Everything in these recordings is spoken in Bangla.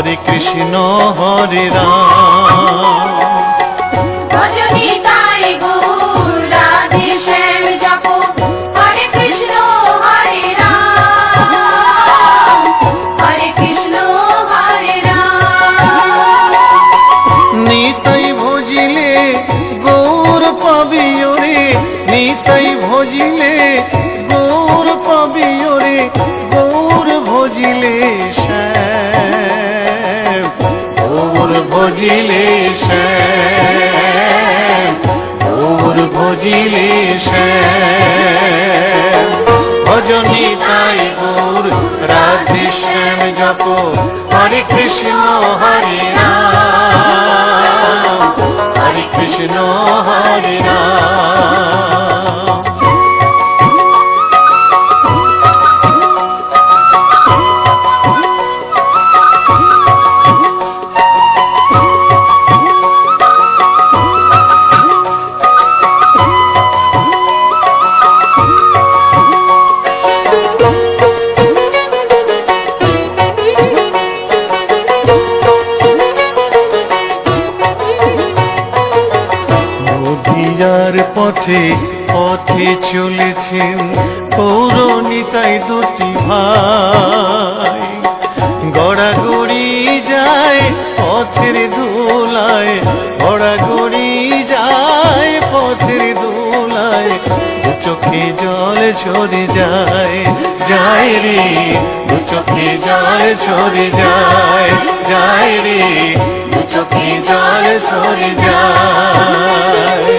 হরে কৃষ্ণ হরে রাম। ভজনি তাই গৌর রাধে শ্যাম জপো, হরে কৃষ্ণ হরে রাম, হরে কৃষ্ণ হরে রাম। নিতাই ভজিলে গৌর পাবি ওরে, নিতাই ভজিলে গৌর পাবি ওরে, গৌর ভজিলে শ্যাম, গৌর ভজিলে শ্যাম, গৌর ভজিলে শ্যাম। ভজনি তাই গৌর রাধে শ্যাম জপ, হরে কৃষ্ণ হরে রাম, হরে কৃষ্ণ হরে রাম। পথে পথে চলেছেন গৌরনিতাই দুটি ভাই, গড়াগড়ি যায় পথের ধুলায়, গড়াগড়ি যায় পথের ধুলায়, দু চোখে জল ঝরে যায়, যায় রে দু চোখে জল ঝরে যায়, যায় রে দু চোখে জল ঝরে যায়।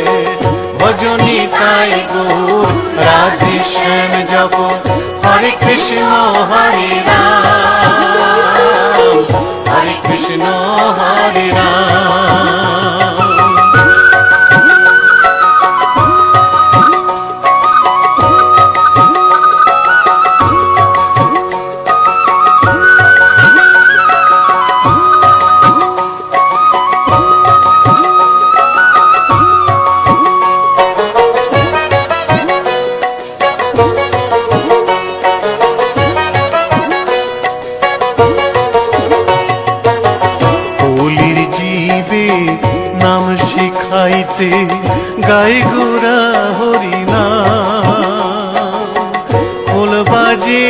ভজনি তাই গৌর রাধে শ্যাম জপ, হরে কৃষ্ণ হরে রাম, হরে কৃষ্ণ হরে রাম। নাম শিখাইতে গাই গোরা হরি নাম, খোল বাজে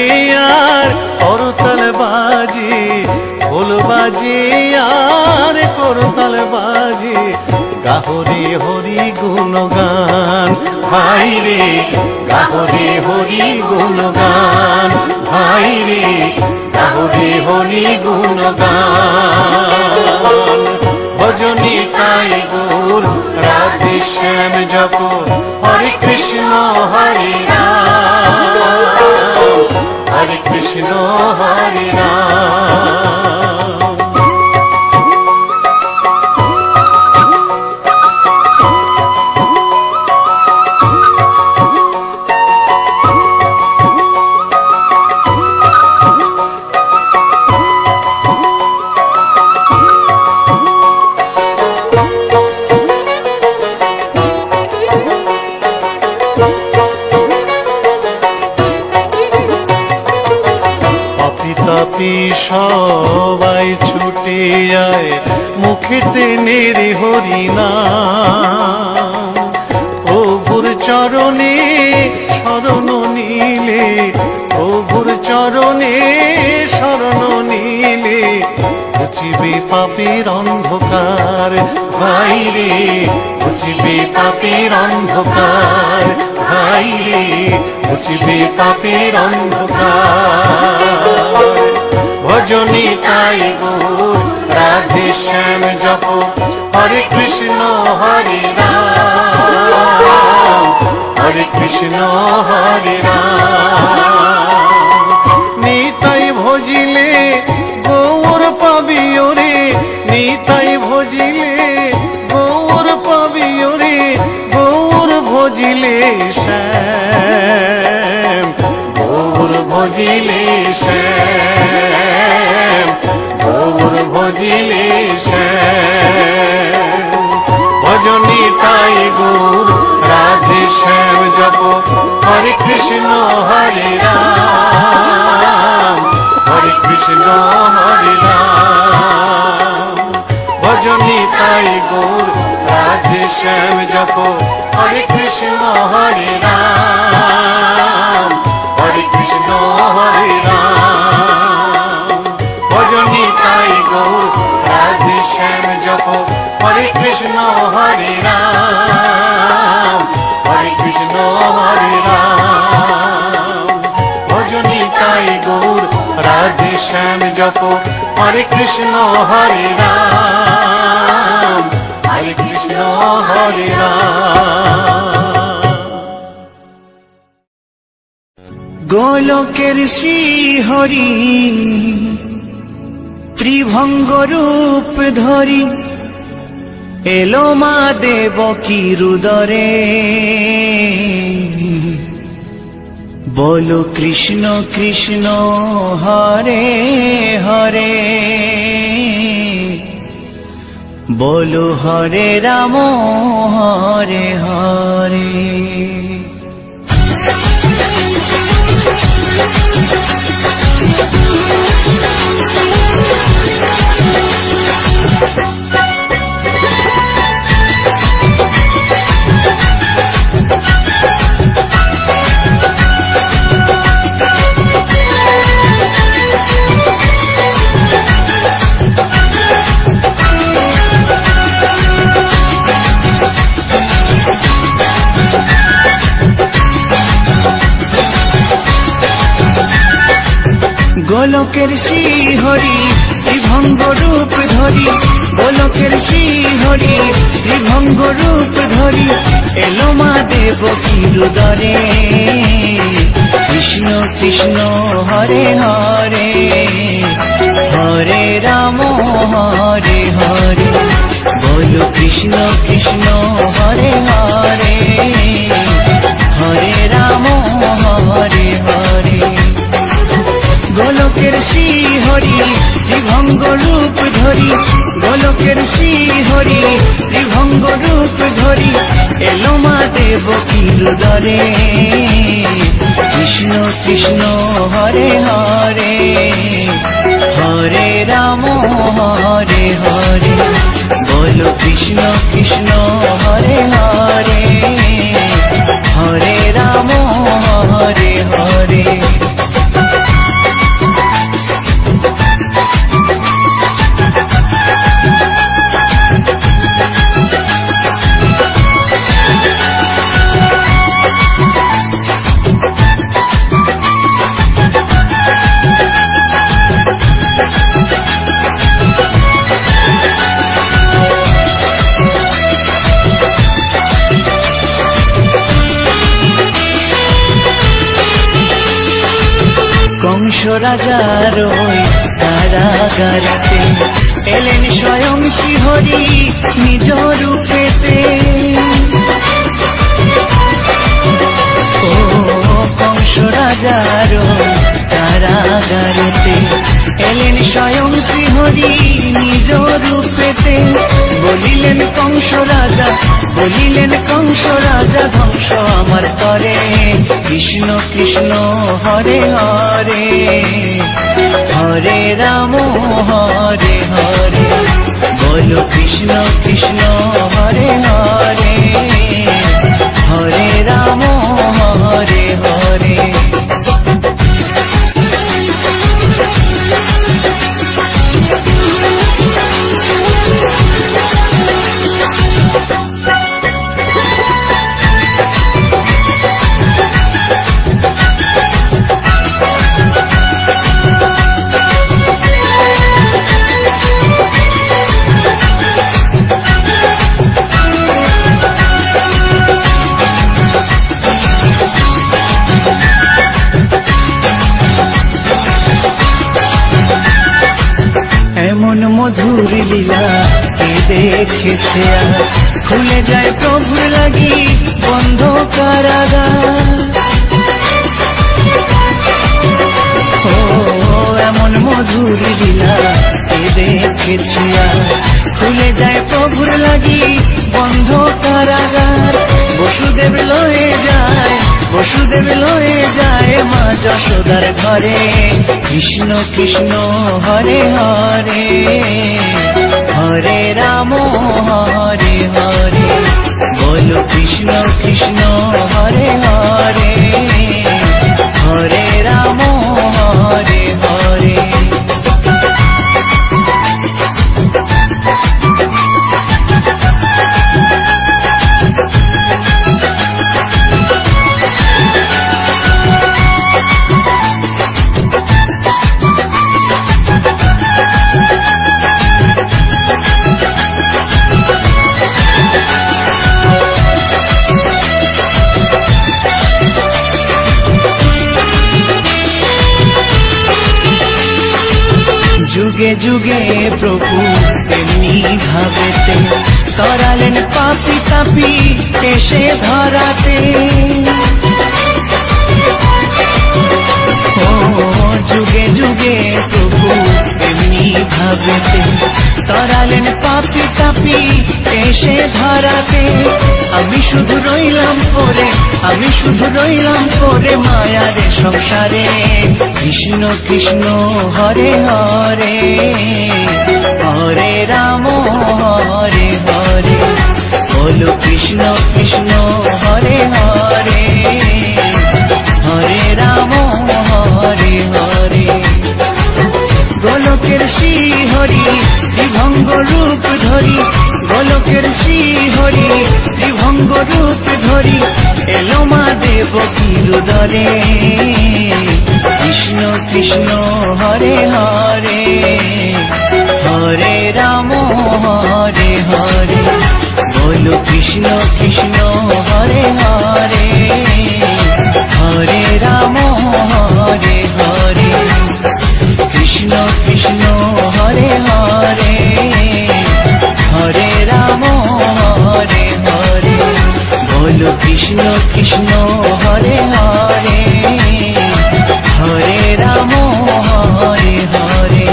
আর করতাল বাজে, খোল বাজে আর করতাল বাজে, গাহরে হরি গুণগান ভাই রে, গাহরে হরি গুণগান ভাই রে, গাহরে হরি গুণগান। ভজনি তাই গৌর রাধে শ্যাম জপ, হরে কৃষ্ণ হরে রাম, হরে কৃষ্ণ হরে রাম। তাপি সবাই ছুটে যায় মুখেতে নেরে হরি নাম, প্রভুর চরণে শরণ নিলে, প্রভুর চরণে শরণ নিলে, ঘুচিবে পাপের অন্ধকার ভাই রে, ঘুচিবে পাপের অন্ধকার ভাই রে, ঘুচিবে পাপের অন্ধকার। ভজনি তাই গৌর রাধে শ্যাম জপ, হরে কৃষ্ণ হরে রাম, হরে কৃষ্ণ হরে রাম। নিতাই ভজিলে গৌর পাবি ওরে, নিতাই ভজিলে গৌর পাবি ওরে, গৌর ভজিলে শ্যাম, গৌর ভজিলে শ্যাম, গৌর ভজিলে শ্যাম। ভজনি তাই গৌর রাধে শ্যাম জপ, হরে কৃষ্ণ হরে রাম, হরে কৃষ্ণ হরে রাম। শ্যাম জপ হরে কৃষ্ণ হরে রাম হরে কৃষ্ণ হরে রাম ভজনী তাই গৌর রাধে শ্যাম জপ হরে কৃষ্ণ হরে রাম হরে কৃষ্ণ হরে রাম ভজনী তাই গৌর রাধে শ্যাম জপ হরে কৃষ্ণ হরে রাম হরে কৃষ্ণ হরে রাম। গোলকের শ্রী হরি ত্রিভঙ্গ রূপ ধরি এলো মা দেবকী রুদরে বলো কৃষ্ণ কৃষ্ণ হরে হরে বলো হরে রাম হরে হরে। গোলকের শ্রী হরি ত্রিভঙ্গ রূপ ধরি গোলকের শ্রী হরি ত্রিভঙ্গ রূপ ধরি এলো মা দেবকী রুদরে কৃষ্ণ কৃষ্ণ হরে হরে হরে রাম হরে হরে বলো কৃষ্ণ কৃষ্ণ হরে হরে হরে রাম হরে হরে। গোলকের শ্রী হরি ত্রিভঙ্গ রূপ ধরি গোলকের শ্রী হরি ত্রিভঙ্গ রূপ ধরি এলো মা দেবকী রুদরে কৃষ্ণ কৃষ্ণ হরে হরে হরে রাম হরে হরে বলো কৃষ্ণ কৃষ্ণ হরে হরে হরে রাম হরে হরে। কংস রাজার ওই কারাগারেতে এলেন স্বয়ং শ্রীহরি নিজ রূপেতে ও কংস রাজার ওই কারাগারেতে এলেন স্বয়ং শ্রীহরি নিজ রূপেতে বলিলেন কংস রাজা ধ্বংস আমার করে কৃষ্ণ কৃষ্ণ হরে হরে হরে রাম হরে হরে বলো কৃষ্ণ কৃষ্ণ হরে হরে হরে রাম হরে হরে। এমন মধুর লীলা কে দেখেছে আর খুলে যায় প্রভুর লাগি বন্ধ কারাগার ও এমন মধুর লীলা কে দেখেছে আর খুলে যায় প্রভুর লাগি বন্ধ কারাগার বসুদেব লয়ে যায় মা যশোদার ঘরে কৃষ্ণ কৃষ্ণ হরে হরে হরে রাম হরে হরে বলো কৃষ্ণ কৃষ্ণ হরে হরে হরে রাম হরে হরে যুগে যুগে প্রভু এমনি ভাবেতে করালেন পাপি তাপি এসে ধরাতে ও যুগে যুগে প্রভু এমনি ভাবেতে করালেন পাপি তাপি এসে ধরাতে আমি শুধু রইলাম পরে মায়ারে সংসারে কৃষ্ণ কৃষ্ণ হরে হরে হরে রাম হরে হরে বলো কৃষ্ণ কৃষ্ণ হরে হরে হরে রাম হরে হরে গোলকের শ্রী হরি বিভঙ্গ রূপ ধরি গোলকের শ্রী হরি বিভঙ্গ রূপ ধরি এলো মা দেবকীর উদরে কৃষ্ণ কৃষ্ণ হরে হরে হরে রাম হরে হরে বলো কৃষ্ণ কৃষ্ণ হরে হরে হরে রাম হরে হরে কৃষ্ণ কৃষ্ণ হরে হরে হরে রাম হরে হরে বলো কৃষ্ণ কৃষ্ণ হরে হরে হরে রাম হরে হরে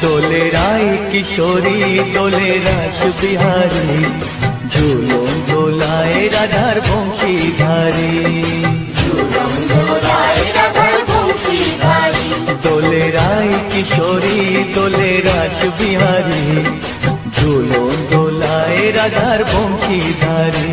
দোলে রায় কিশোরী দোলে রাস বিহারী ঝুলন দোলায় রাধার বংশীধারী দোলে রায় কিশোরী দোলে রাস বিহারী ঝুলন দোলায় রাধার বংশীধারী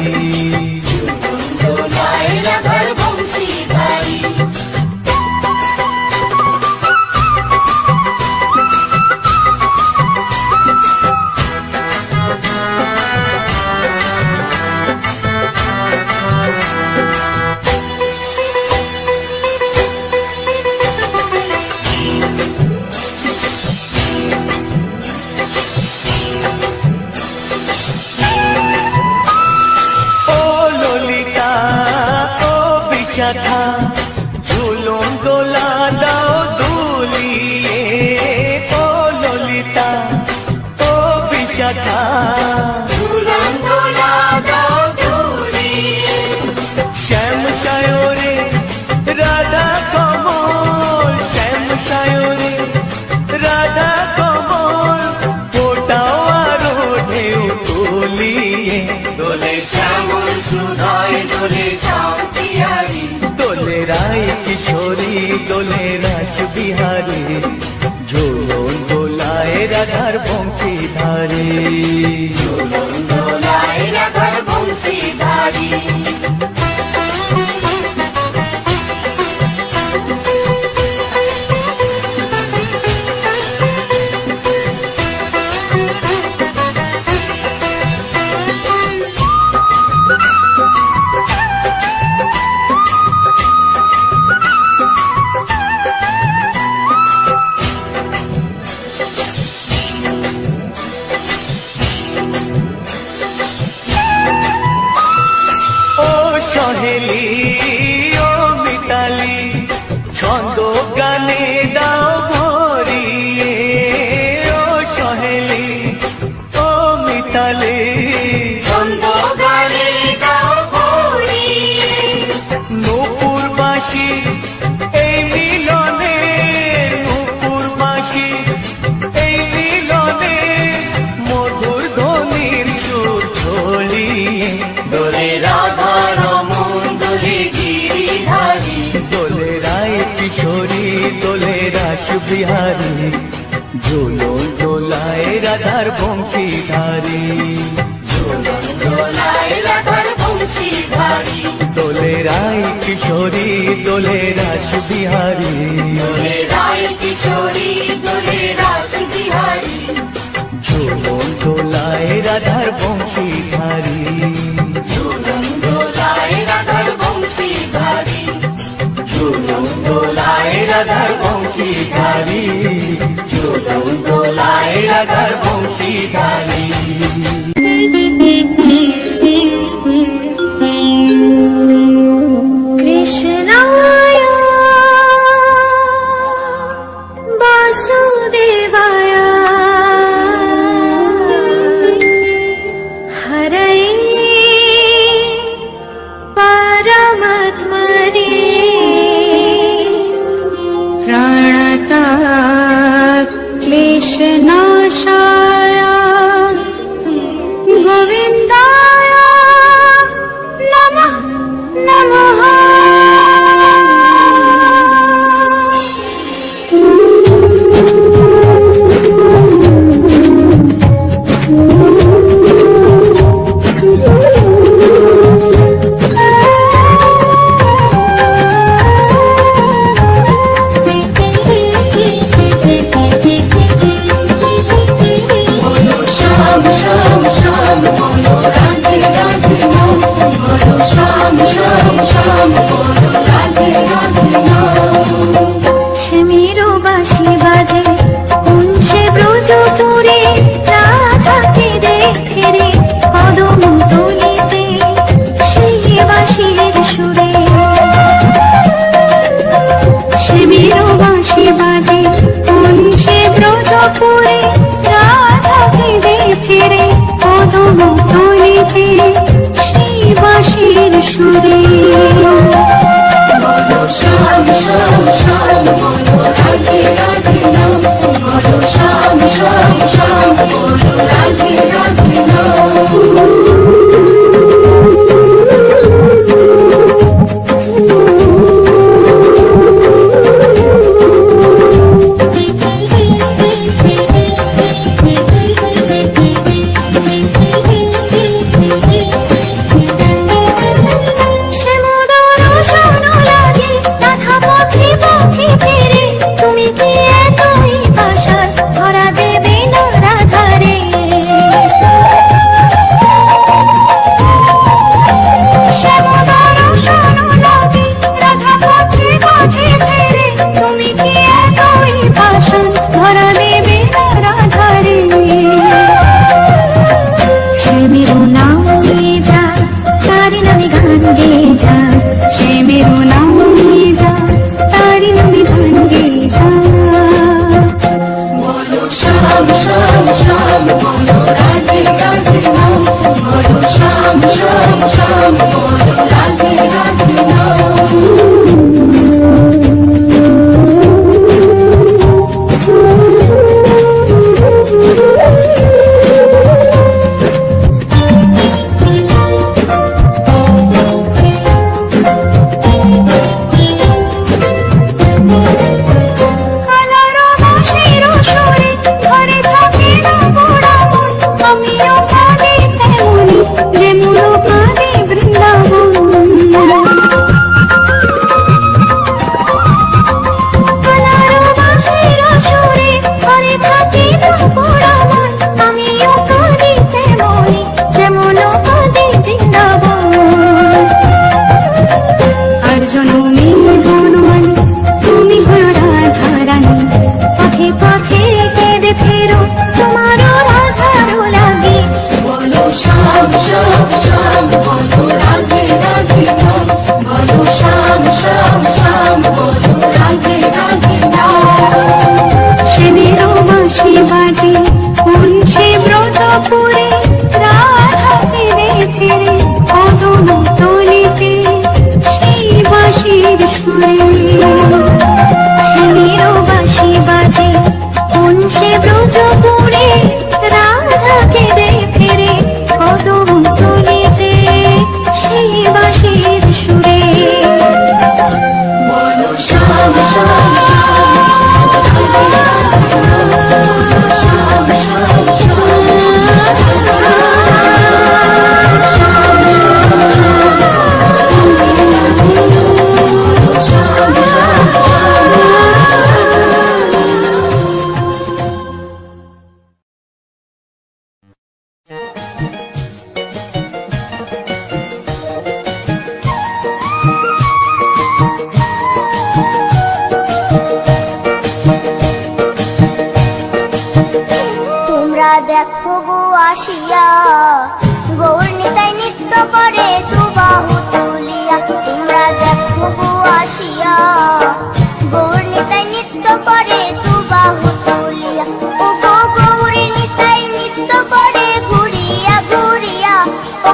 ঝুলন দোলা দাও দুলিয়ে ও ললিতা ও বিশাখা ঝুলন দোলা দাও দুলিয়ে শ্যাম সায়রে রাধা কমল শ্যাম সায়রে রাধা কমল ফোটাও আরো ঢেউ তুলিয়ে দোলে শ্যামল সুধায় দোলে শান্তিয়ারি দোলে রায় কিশোরী দোলে রাস বিহারী ঝুলন দোলায় রাধার বংশীধারী ঝুলন দোলায় রাধার বংশীধারী দোলে রাধা রমন দোলে গিরিধারী, দোলে রায় কিশোরী দোলে রাস বিহারী, ঝুলন দোলায় রাধার বংশীধারী, ঝুলন দোলায় রাধার বংশীধারী, দোলে রায় কিশোরী দোলে রাস বিহারী, দোলে রায় কিশোরী দোলে রাস বিহারী, ঝুলন দোলায় রাধার বংশীধারী, ঝুলন দোলায় রাধার বংশীধারী, ঝুলন দোলায় রাধার বংশীধারী, ঝুলন দোলায় রাধার বংশীধারী। কৃষ্ণায় বাসুদেবায় হরয়ে পরমাত্মনে প্রাণতাৎ ক্লেশনাশায়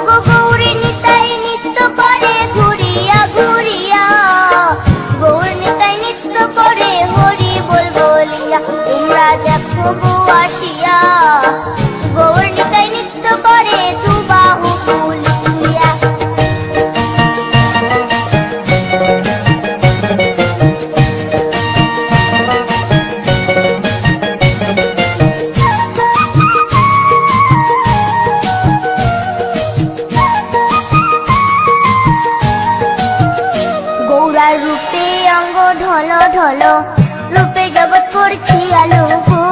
ওগো গৌরী নিতাই নৃত্য করে ঘুরিয়া ঘুরিয়া, গৌর নিতাই নৃত্য করে হরি বল বলিয়া। তোমরা দেখো গো আসিয়া, গৌর নিতাই নৃত্য করে দুবাহু তুলিয়া। গৌরার রূপে অঙ্গ ঢল ঢল, রূপে জগৎ করছি আলো গো।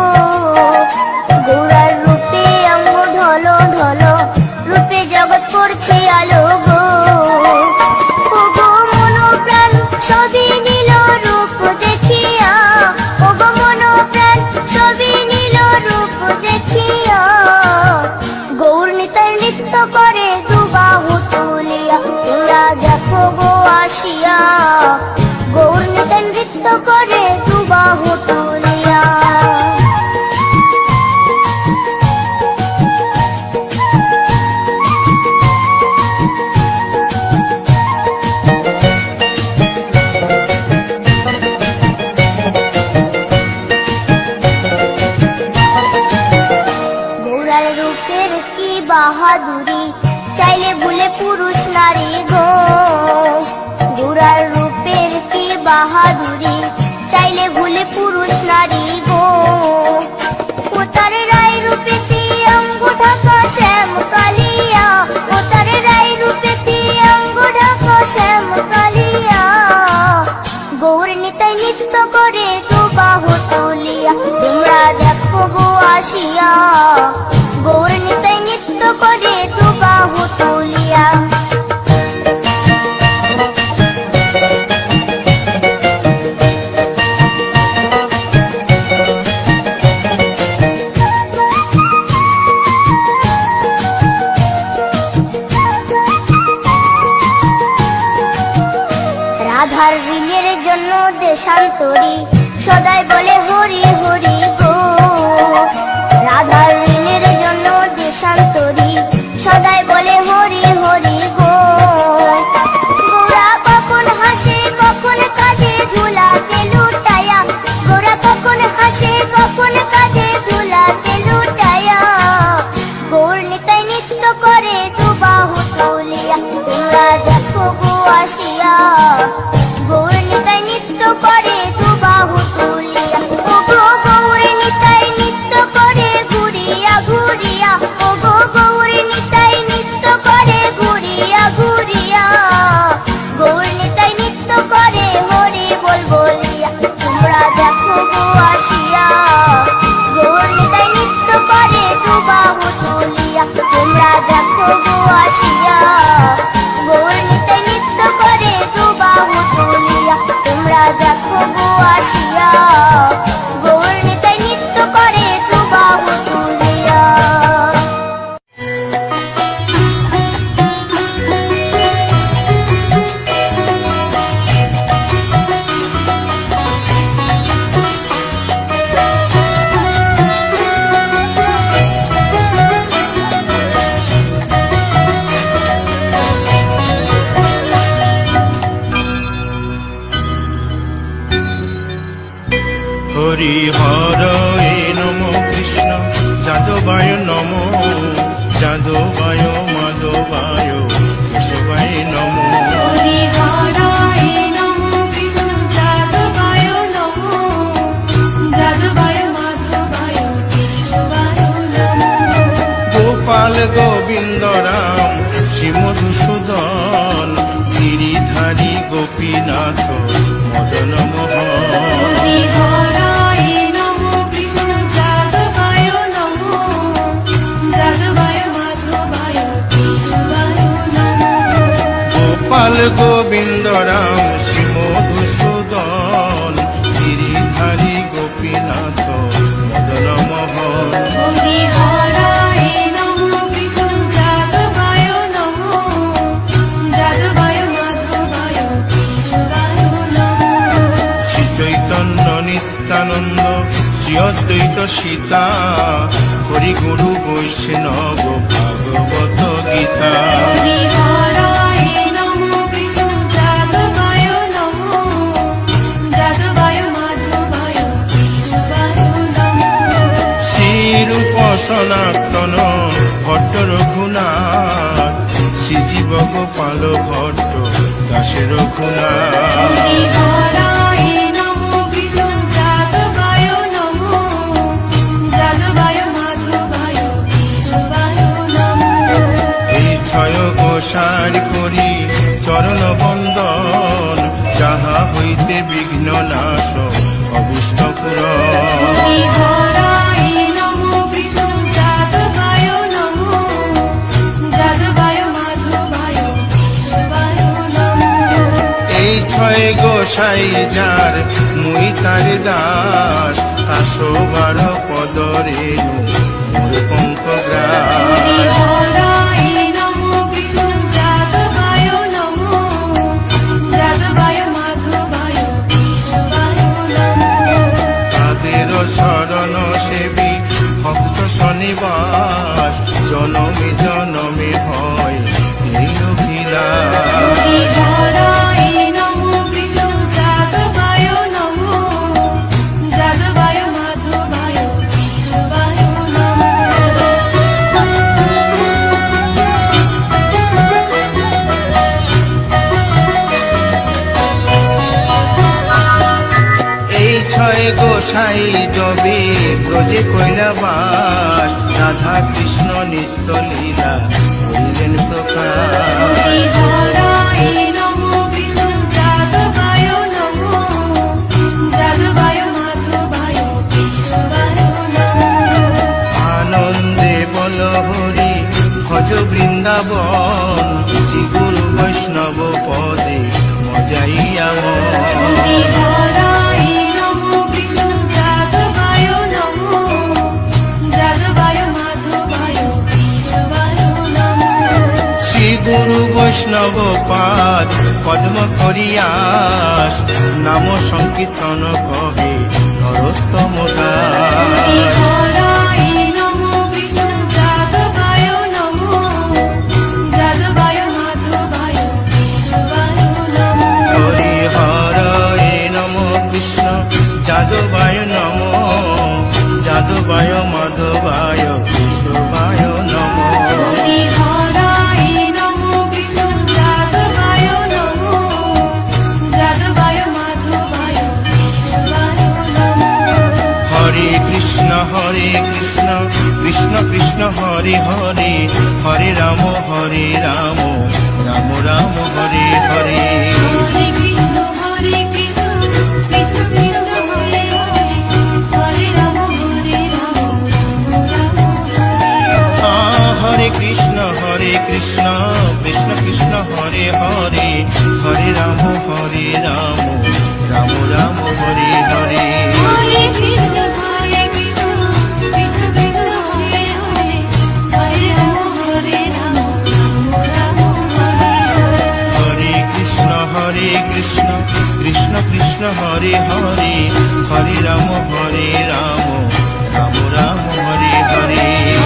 গৌরার রূপে অঙ্গ ঢল ঢল, রূপে জগৎ করছি আলো গো। ওগো মন প্রাণ সবই নীল রূপ দেখিয়া, ওগো মন প্রাণ সবই নীল রূপ দেখিয়া, গৌর নিতাই নৃত্য করে দুবাহু তুলিয়া। তোমরা দেখো গো আসিয়া, গৌর নিতাই নৃত্য করে দুবাহু তুলিয়া। গৌরার রূপের কি বাহাদুরি, চাইলে ভুলে পুরুষ নারী গো। গৌরার রূপের কি বাহাদুরি, চাইলে ভুলে পুরুষ নারী গো। ও তার রায় রূপেতে অঙ্গ ঢাকা শ্যাম কালিয়া, ও তার রায় রূপেতে অঙ্গ ঢাকা শ্যাম কালিয়া, গৌর নিতাই নৃত্য করে দুবাহু তুলিয়া। তোমরা দেখো গো আসিয়া, গৌর নিতাই নৃত্য করে দুবাহু তুলিয়া। রাধার ঋণের জন্য দেশান্তরী, সদাই বলে হরি হরি গো। রাধার ঋণের জন্য দেশান্তরী, সদাই বলে হরি হরি গো। গৌরা কখন হাসে কখন কাঁদে ধুলাতে লুটায়া, গৌরা কখন হাসে কখন কাঁদে ধুলাতে লুটায়া, গৌর নিতাই নৃত্য করে দুবাহু তুলিয়া। তোমরা দেখো গো আসিয়া, গৌর নিতাই নৃত্য করে দুবাহু তুলিয়া। ওগো গৌর নিতাই নৃত্য করে ঘুরিয়া ঘুরিয়া, ওগো গৌর নিতাই নৃত্য করে ঘুরিয়া ঘুরিয়া, গৌর নিতাই নৃত্য করে হরি বল বলিয়া। তোমরা দেখো গো আসিয়া, গৌর নিতাই নৃত্য করে দুবাহু তুলিয়া। তোমরা দেখো গো আসিয়া, গৌর নিতাই নৃত্য করে দুবাহু তুলিয়া। তোমরা দেখো গো আসিয়া, গৌর নিতাই নৃত্য করে দুবাহু তুলিয়া। হরি হরয়ে নম কৃষ্ণ যাদবায় নম, যাদবায় মাধবায় কেশবায় নম। হরি হরায় নমঃ কৃষ্ণ যাদবায় নমঃ, যাদবায় মাধবায় কেশবায় নমঃ। গোপাল গোবিন্দ রাম শ্রী মধুসূদন, গিরিধারী গোপীনাথ মদন মোহন। হরি হরায় নমঃ কৃষ্ণ যাদবায় নমঃ, যাদবায় মাধবায় কেশবায় নমঃ। গোপাল গোবিন্দ রাম শ্রী মধুসূদন, গিরিধারী গোপীনাথ মদন মোহন। হরি হরায় নমঃ কৃষ্ণ যাদবায় নমঃ, যাদবায় মাধবায় কেশবায় নমঃ। শ্রী চৈতন্য নিত্যানন্দ শ্রী অদ্বৈত সীতা, হরি গুরু বৈষ্ণব ভাগবত ভগবত গীতা। হরি হরায় নমো কৃষ্ণ যাদবায় নমো, যাদবায় মাধবায় কেশবায় নমো। শ্রীরূপ সনাতন ভট্ট রঘুনাথ, শ্রীজীব গোপাল ভট্ট দাসের রঘুনাথ। হরি হরায় নমো কৃষ্ণ যাদবায় নমো, যাদবায় মাধবায় কেশবায় নমো। এই ছয় গোসার করি চরণ বন্দন, যাহা হইতে বিঘ্ন নাশ অভীষ্ট পূরণ। হরি হরায় নমো কৃষ্ণ যাদবায় নমো, যাদবায় মাধবায় কেশবায় নমো। এই ছয় গোসাই যার মুই তার দাস, 112 পদরে মোর পঙ্কগ্রাস। হরি হরায় নমো কৃষ্ণ যাদবায় নমো, যাদবায় মাধবায় কেশবায় নমো। তাদের শরণ সেবী ভক্ত শনিবাস, জনমে জনমে হয় এই অভিলাষ। হরি হরায় নমো কৃষ্ণ যাদবায় নমো, যাদবায় মাধবায় কেশবায় নমো। এই ছয় গোসাই যবে ব্রজে কৈলাবাস, রাধা কৃষ্ণ নিত্য লীলা করিলেন প্রকাশ। হরি হরায় নমো কৃষ্ণ যাদবায় নমো, যাদবায় মাধবায় কেশবায় নমো। আনন্দে বল হরি ভজ বৃন্দাবন, শ্রী গুরু বৈষ্ণব পদে মজাইয়া হরি হরায় নমো কৃষ্ণ যাদবায় নমো, যাদবায় মাধবায় কেশবায় নমো। শ্রী গুরু বৈষ্ণব পাদ পদ্ম করিয়াস, নাম সংকীর্তন কহে নরোত্তম দাস। হরি হরায় নমো কৃষ্ণ যাদবায় নমো, যাদবায় মাধবায় কেশবায় নমো। হরি হরে নম কৃষ্ণ যাদবায় নম, যাদবায় মাধবায় কেশবায় নম। হরি হরায় নমো কৃষ্ণ যাদবায় নমো, যাদবায় মাধবায় কেশবায় নমো। হরে কৃষ্ণ কৃষ্ণ কৃষ্ণ হরে হরে, হরে রাম রাম রাম হরে হরে। হরে কৃষ্ণ কৃষ্ণ কৃষ্ণ হরে হরে, হরে রাম রাম রাম হরে হরে। হরে কৃষ্ণ কৃষ্ণ কৃষ্ণ হরে হরে, হরে রাম রাম রাম হরে হরে। হরে কৃষ্ণ কৃষ্ণ কৃষ্ণ হরে হরে, হরে রাম রাম হরে হরে। হরে কৃষ্ণ কৃষ্ণ কৃষ্ণ হরে হরে, হরে রাম রাম রাম হরে হরে।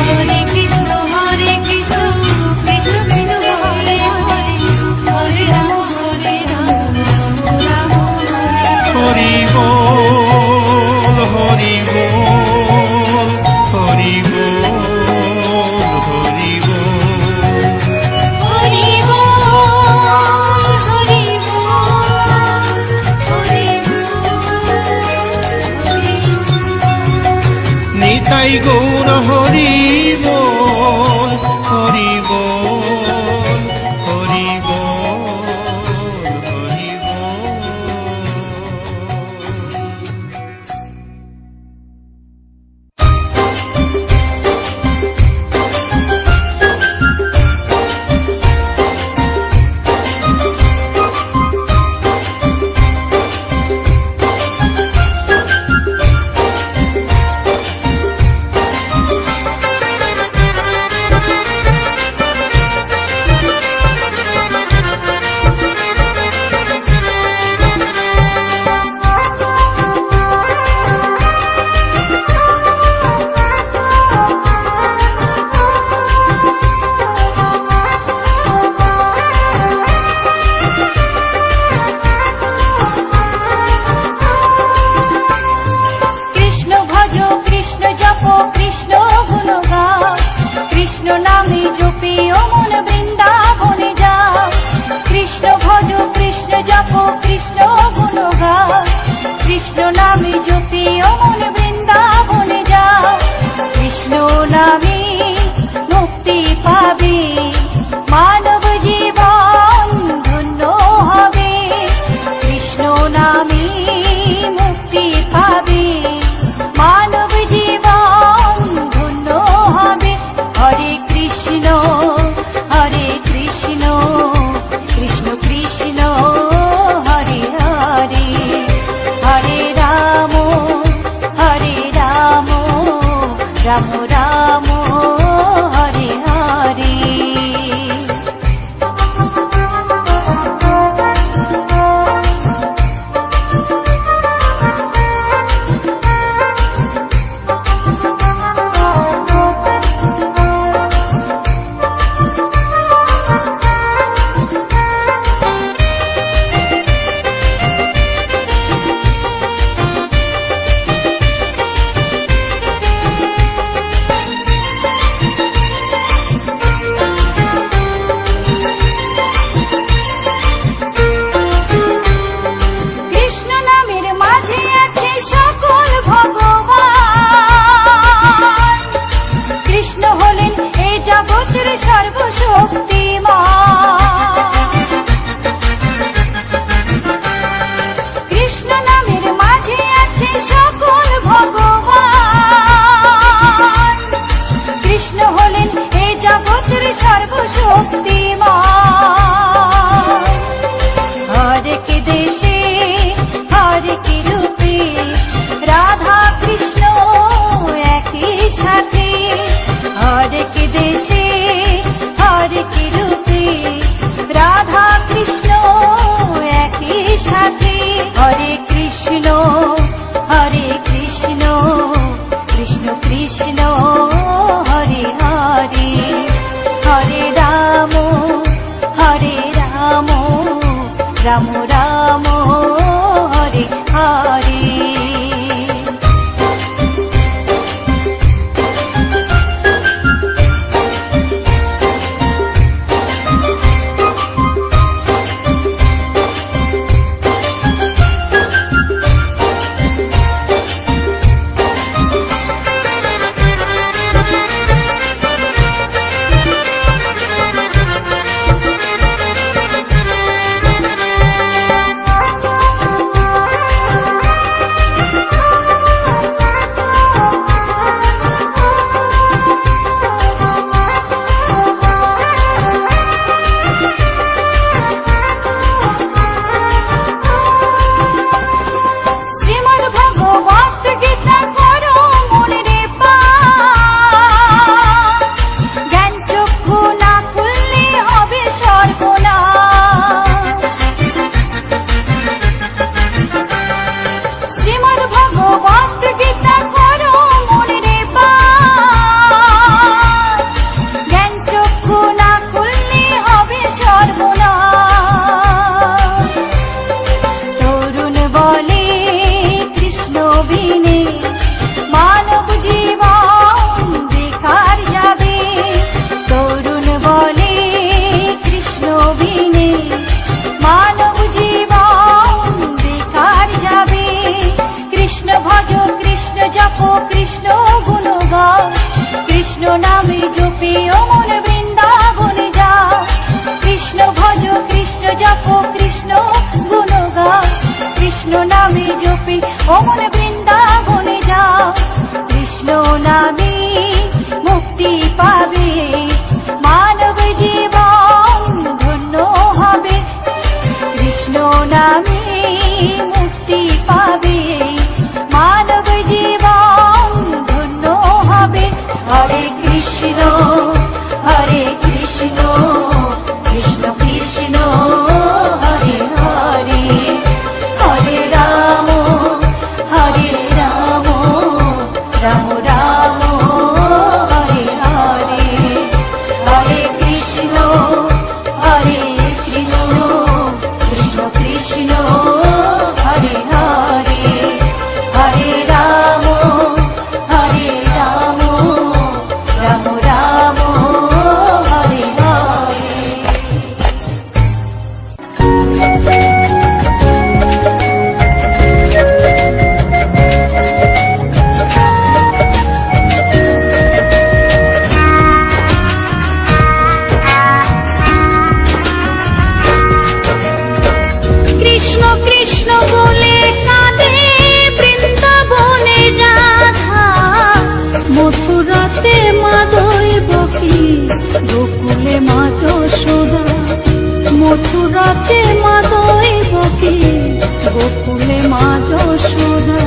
হরে কৃষ্ণ কৃষ্ণ কৃষ্ণ হরে হরে, হরে রাম রাম হরে হরে। হরি বল হরি বল হরি বল হরি বল। হরি বল হরি বল হরি বল হরি বল। রাম রাম হরে হরে। অমন বৃন্দাবনে যাও, কৃষ্ণ নামে মুক্তি পাবে, মানব জীবন ধন্য হবে। কৃষ্ণ নামে মুক্তি পাবে, মানব জীবন ধন্য হবে। হরে কৃষ্ণ হরে কৃষ্ণ কৃষ্ণ কৃষ্ণ হরে হরে, হরে রাম হরে রাম রাম রাম হরে হরে, হরে কৃষ্ণ হরে কৃষ্ণ কৃষ্ণ কৃষ্ণ হরে হরে, হরে রাম হরে রাম রাম রাম হরে হরে। কৃষ্ণ কৃষ্ণ বলে কাঁদে বৃন্দাবনে রাধা, মথুরাতে মা দৈবকী, গোকুলে মা যশোদা। মথুরাতে মা দৈবকী, গোকুলে মা যশোদা।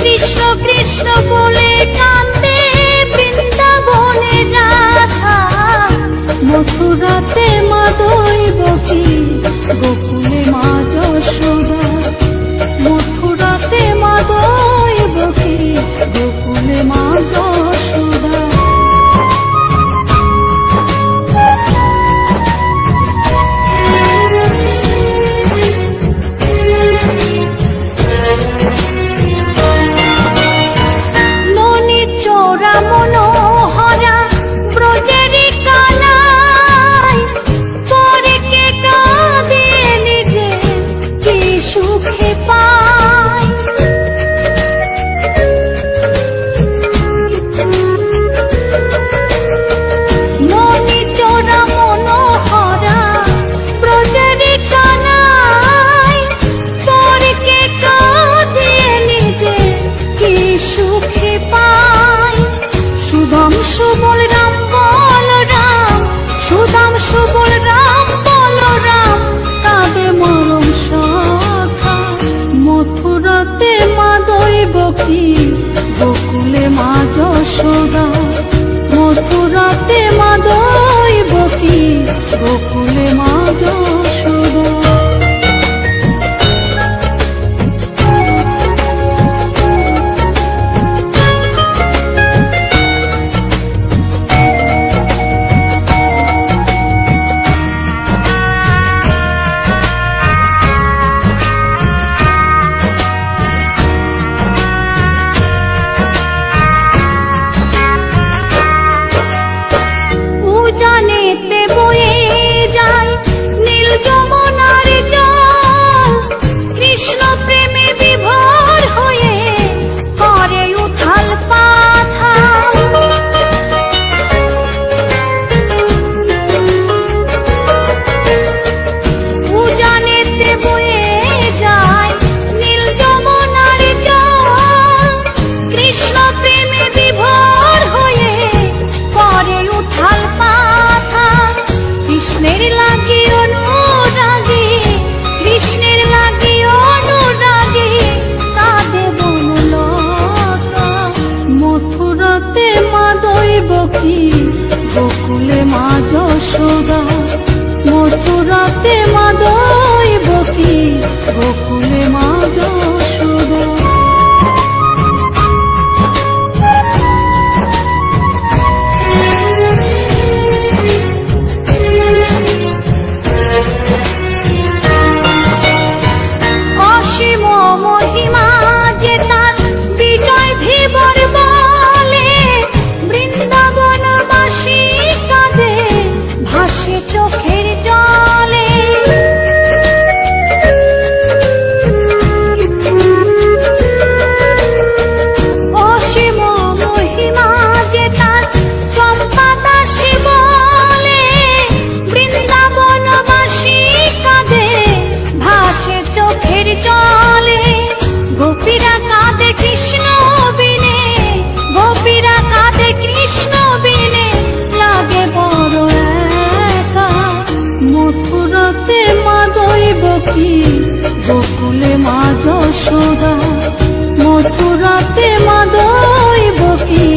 কৃষ্ণ কৃষ্ণ বলে কাঁদে বৃন্দাবনে রাধা, মথুরাতে মা দৈবকী, গোকুলে মা যশোদা। মথুরাতে মা দৈবকী, গোকুলে মা যশোদা। ননি চোরা মনোহরা ব্রজেরি কানাই, মথুরাতে মা দৈবকী, গোকুলে মা যশোদা। অসীম মহিমা যে তার বিজয় ধীবর বলে, বৃন্দাবনবাসী কাঁদে ভাসে চোখের জলে। অসীম মহিমা যে তার চম্পা দাসী বলে, বৃন্দাবনবাসী কাঁদে ভাসে চোখের জলে। গোপীরা কাঁদে কৃষ্ণ বিনে, গোপীরা কাঁদে কৃষ্ণ বিনে, লাগে বড় একা। মথুরাতে মা দৈবকী, গোকুলে মা যশোদা। মথুরাতে মা দৈবকী,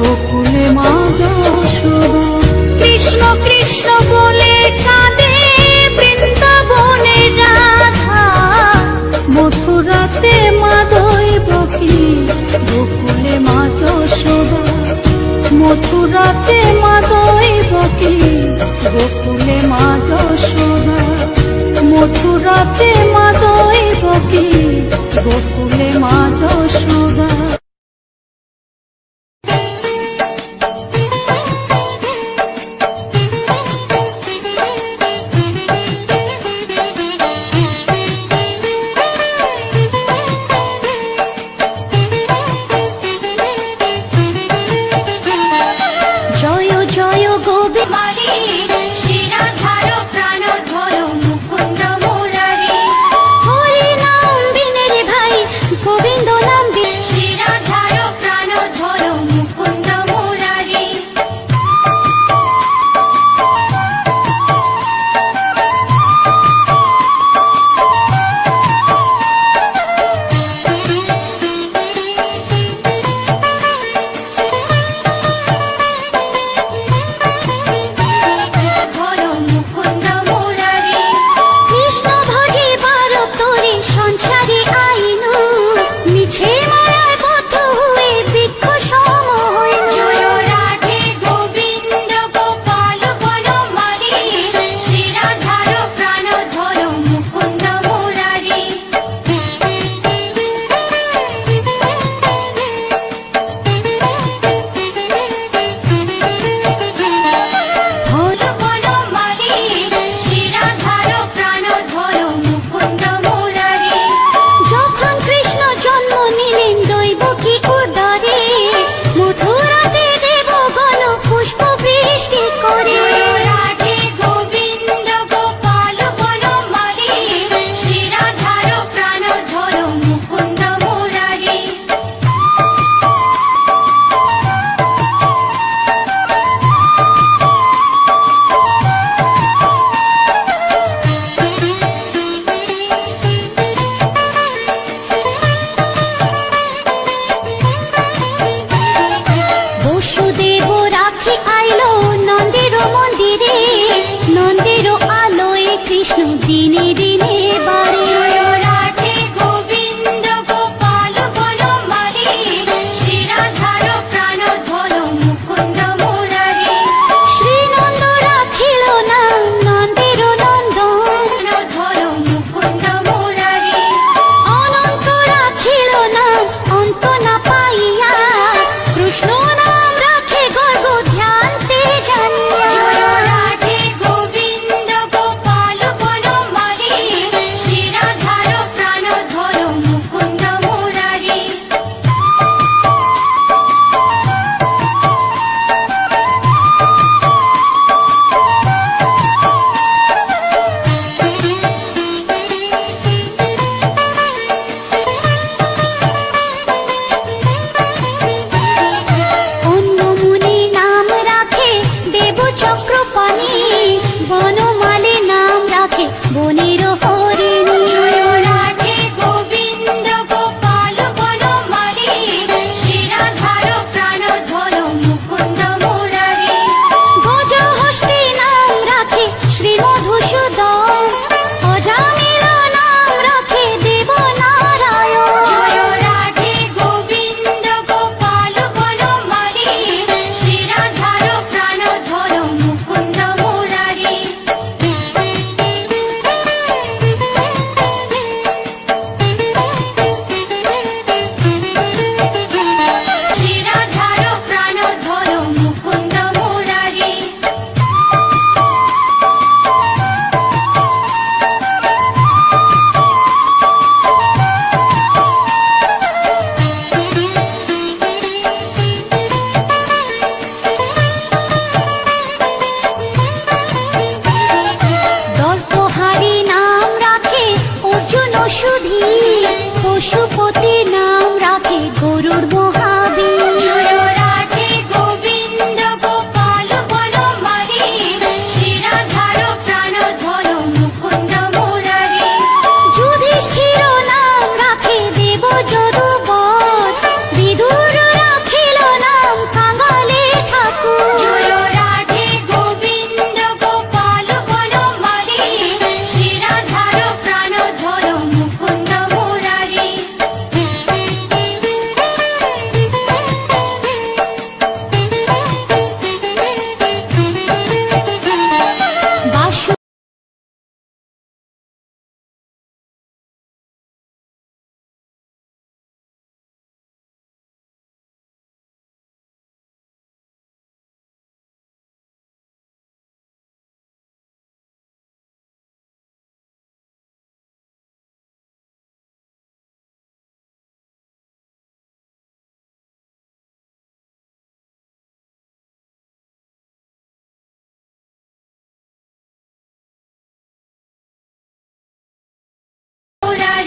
গোকুলে মা যশোদা। কৃষ্ণ কৃষ্ণ বলে কাঁদে বৃন্দাবনের রাধা, মথুরাতে মা দৈবকী, গোকুলে মা যশোদা। মথুরাতে মা দৈবকী, গোকুলে মা যশোদা। মথুরাতে মা দৈবকী, গোকুলে মা যশোদা। জয় জয় গোবি মারি, শিরাধার প্রাণ ধর মুকুন্দ মুরারি। হরি নাম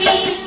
ধারী